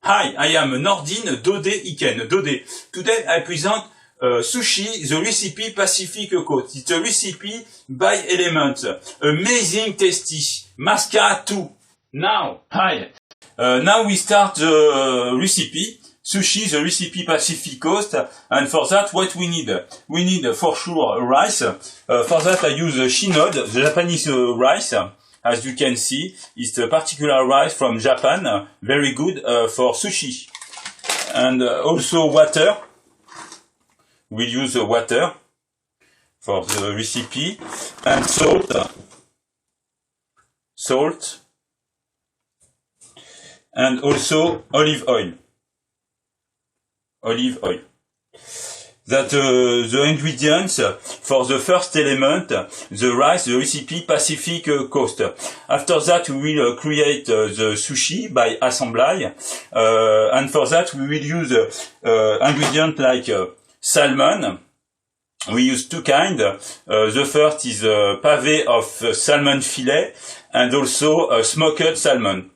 Hi, I am Nordine Dode Iken. Dode. Today I present sushi, the recipe Pacific Coast. It's a recipe by Element. Amazing tasty. Mascara 2. Now, hi. Now we start the recipe. Sushi, the recipe Pacific Coast. And for that, what we need? We need for sure rice. For that I use Shinod, the Japanese rice. As you can see, it's a particular rice from Japan, very good for sushi. And also water. We'll use water for the recipe. And salt. And also olive oil. That the ingredients for the first element, the rice, the recipe Pacific Coast. After that, we will create the sushi by assembly, and for that we will use ingredients like salmon. We use two kinds. The first is pavé of salmon fillet, and also smoked salmon.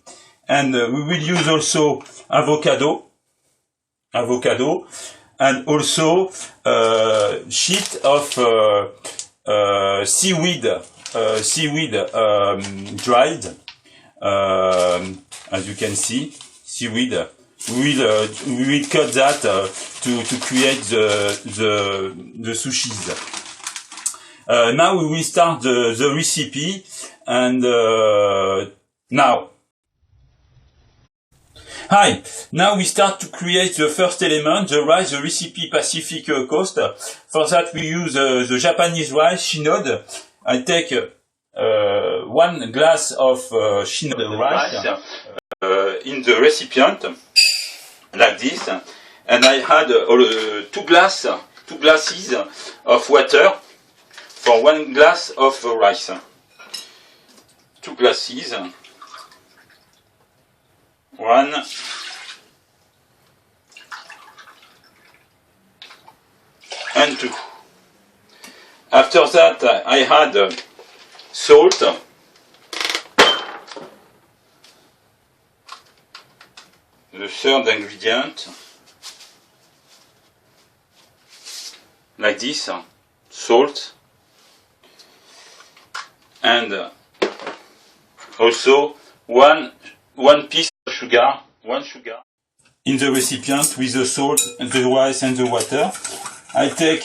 And we will use also avocado. And also sheet of seaweed dried, as you can see, seaweed. We will cut that to create the sushis. Now we will start the recipe, and now. Hi, now we start to create the first element, the rice, the recipe Pacific Coast. For that we use the Japanese rice, Shinod. I take 1 glass of Shinod rice in the recipient, like this, and I had 2 glasses of water for 1 glass of rice. 2 glasses. 1 and 2. After that, I had salt, the third ingredient, like this, salt, and also one piece of sugar, 1 sugar. In the recipient with the salt, the rice and the water, I take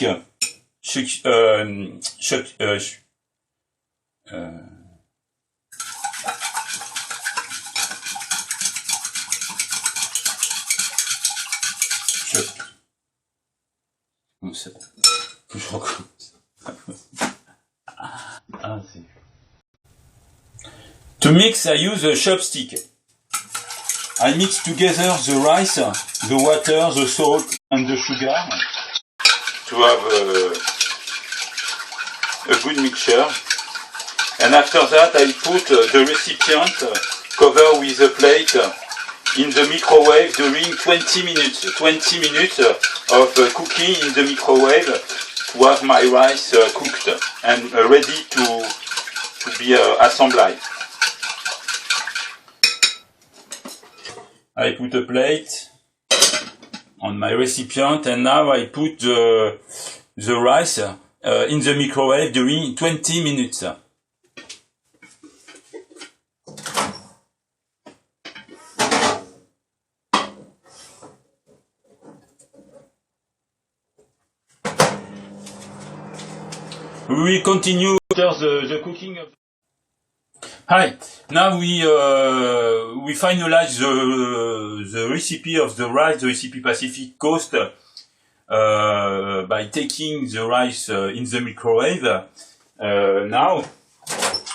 to mix, I use a chopstick. I mix together the rice, the water, the salt and the sugar to have a good mixture. And after that I put the recipient covered with a plate in the microwave during 20 minutes. 20 minutes of cooking in the microwave to have my rice cooked and ready to be assembled. I put a plate on my recipient, and now I put the rice in the microwave during 20 minutes. We will continue after the cooking of. Hi, now we finalize the recipe of the rice, the recipe Pacific Coast, by taking the rice in the microwave. Now,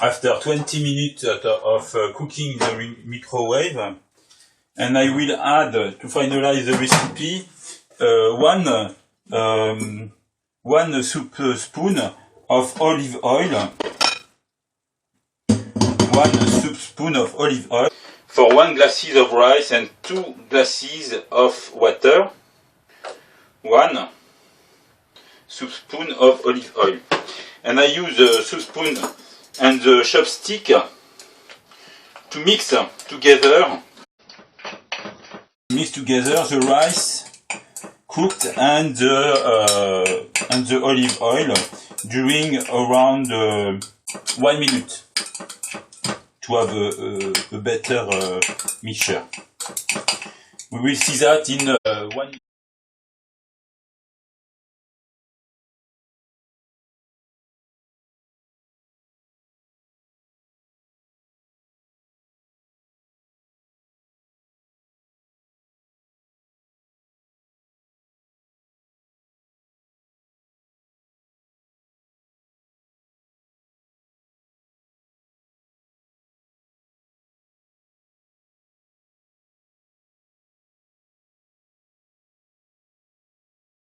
after 20 minutes of cooking in the microwave, and I will add, to finalize the recipe, 1 spoon of olive oil. 1 spoon of olive oil for 1 glasses of rice and 2 glasses of water. 1 spoon of olive oil, and I use the spoon and the chopstick to mix together Mix together the rice cooked and the olive oil during around 1 minute to have a better mixture. We will see that in 1 minute.